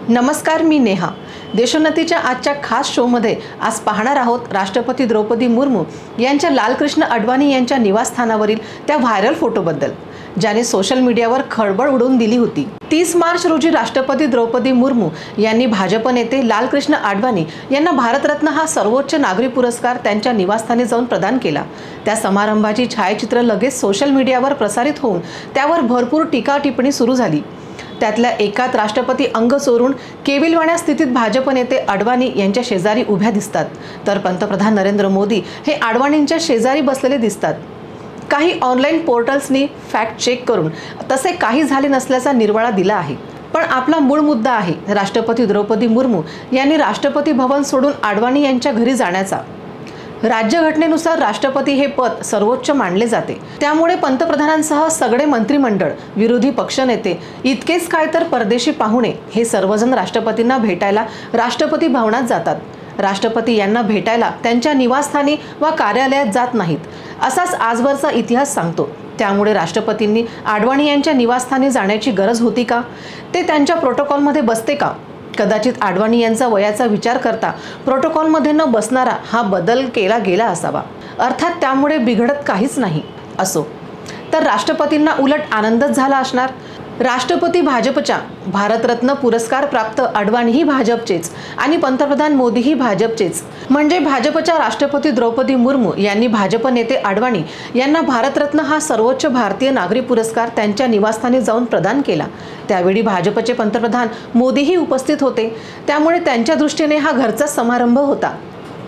नमस्कार, मी नेहा। देशोन्नतीच्या आजच्या खास शोमध्ये आज पाहणार आहोत राष्ट्रपती द्रौपदी मुर्मू यांच्या लालकृष्ण अडवाणी यांच्या निवासस्थानावरील त्या व्हायरल फोटोबद्दल, ज्याने सोशल मीडियावर खळबळ उडवून दिली होती। 30 मार्च रोजी राष्ट्रपती द्रौपदी मुर्मू यांनी भाजप नेते लालकृष्ण अडवाणी यांना भारतरत्न हा सर्वोच्च नागरी पुरस्कार त्यांच्या निवासस्थानी जाऊन प्रदान केला। त्या समारंभाची छायाचित्र लगेच सोशल मीडियावर प्रसारित होऊन त्यावर भरपूर टीका टिप्पणी सुरू झाली। त्यातल्या एकात राष्ट्रपती अंग चोरून केविलवाण्या स्थितीत भाजप नेते अडवाणी यांच्या शेजारी उभ्या दिसतात, तर पंतप्रधान नरेंद्र मोदी हे अडवाणींच्या शेजारी बसलेले दिसतात। काही ऑनलाईन पोर्टल्सनी फॅक्ट चेक करून तसे काही झाले नसल्याचा निर्वाळा दिला आहे, पण आपला मूळ मुद्दा आहे राष्ट्रपती द्रौपदी मुर्मू यांनी राष्ट्रपती भवन सोडून अडवाणी यांच्या घरी जाण्याचा। राज्यघटनेनुसार राष्ट्रपती हे पद सर्वोच्च मानले जाते, त्यामुळे पंतप्रधानांसह सगळे मंत्रिमंडळ, विरोधी पक्षनेते, इतकेच काय तर परदेशी पाहुणे हे सर्वजण राष्ट्रपतींना भेटायला राष्ट्रपती भवनात जातात। राष्ट्रपती यांना भेटायला त्यांच्या निवासस्थानी वा कार्यालयात जात नाहीत, असाच आजवरचा इतिहास सांगतो। त्यामुळे राष्ट्रपतींनी अडवाणी यांच्या निवासस्थानी जाण्याची गरज होती का? ते त्यांच्या प्रोटोकॉलमध्ये बसते का? कदाचित अडवाणी यांचा वयाचा विचार करता प्रोटोकॉलमध्ये न बसणारा हा बदल केला गेला असावा, अर्थात त्यामुळे बिघडत काहीच नाही। असो तर राष्ट्रपतींना उलट आनंदच झाला असणार। राष्ट्रपती भाजपच्या, भारतरत्न पुरस्कार प्राप्त अडवाणीही भाजपचेच आणि पंतप्रधान मोदीही भाजपचेच, म्हणजे भाजपच्या राष्ट्रपती द्रौपदी मुर्मू यांनी भाजप नेते अडवाणी यांना भारतरत्न हा सर्वोच्च भारतीय नागरी पुरस्कार त्यांच्या निवासस्थानी जाऊन प्रदान केला। त्यावेळी भाजपचे पंतप्रधान मोदीही उपस्थित होते, त्यामुळे त्यांच्या दृष्टीने हा घरचा समारंभ होता।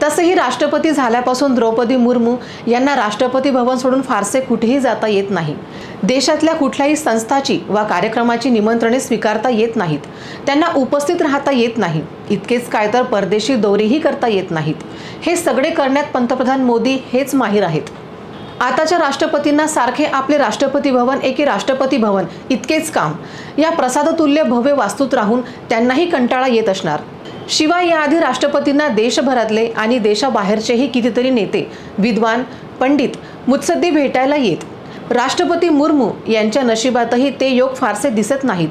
तसेही राष्ट्रपती झाल्यापासून द्रौपदी मुर्मू यांना राष्ट्रपती भवन सोडून फारसे कुठेही जाता येत नाही। देशातल्या कुठल्याही संस्थाची वा कार्यक्रमाची निमंत्रणे स्वीकारता येत नाहीत, त्यांना उपस्थित राहता येत नाही, इतकेच काय तर परदेशी दौरेही करता येत नाहीत। हे सगळे करण्यात पंतप्रधान मोदी हेच माहीर आहेत। आताच्या राष्ट्रपतींना सारखे आपले राष्ट्रपती भवन एके राष्ट्रपती भवन इतकेच काम, या प्रसादतुल्य भव्य वास्तूत राहून त्यांनाही कंटाळा येत असणार। शिवाय याआधी राष्ट्रपतींना देशभरातले आणि देशाबाहेरचेही कितीतरी नेते, विद्वान, पंडित, मुत्सद्दी भेटायला येत। राष्ट्रपती मुर्मू यांच्या नशिबातही ते योग फारसे दिसत नाहीत।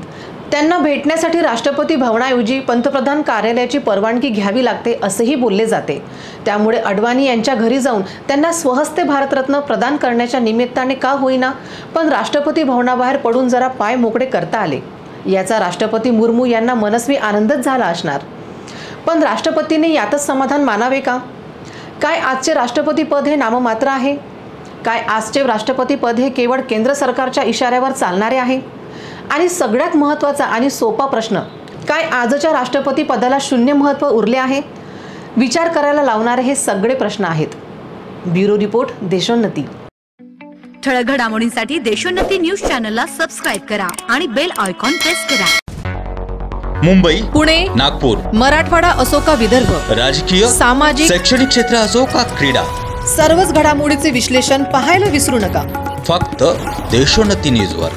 त्यांना भेटण्यासाठी राष्ट्रपती भवनाऐवजी पंतप्रधान कार्यालयाची परवानगी घ्यावी लागते असेही बोलले जाते। त्यामुळे अडवाणी यांच्या घरी जाऊन त्यांना स्वहस्ते भारतरत्न प्रदान करण्याच्या निमित्ताने का होईना, पण राष्ट्रपती भवनाबाहेर पडून जरा पाय मोकळे करता आले, याचा राष्ट्रपती मुर्मू यांना मनस्वी आनंदच झाला असणार। पण राष्ट्रपतींनी यातच समाधान मानावे का? काय आजचे राष्ट्रपती पद हे नाममात्र आहे? काय आजचे राष्ट्रपती पद हे केवळ केंद्र सरकारच्या इशाऱ्यावर चालणारे आहे? आणि सगळ्यात महत्त्वाचा आणि सोपा प्रश्न, काय आजच्या राष्ट्रपती पदाला शून्य महत्त्व उरले आहे? विचार करायला लावणारे हे सगळे प्रश्न आहेत। Bureau report, Deshonnati. ठळक घडामोडींसाठी देशोन्नती न्यूज चॅनलला सबस्क्राइब करा आणि बेल आयकॉन प्रेस करा। मुंबई, पुणे, नागपूर, मराठवाडा असो का विदर्भ, राजकीय, सामाजिक, शैक्षणिक क्षेत्र असो का क्रीडा, सर्वच घडामोडीचे विश्लेषण पाहायला विसरू नका। फक्त देशोन्नती न्यूजवर।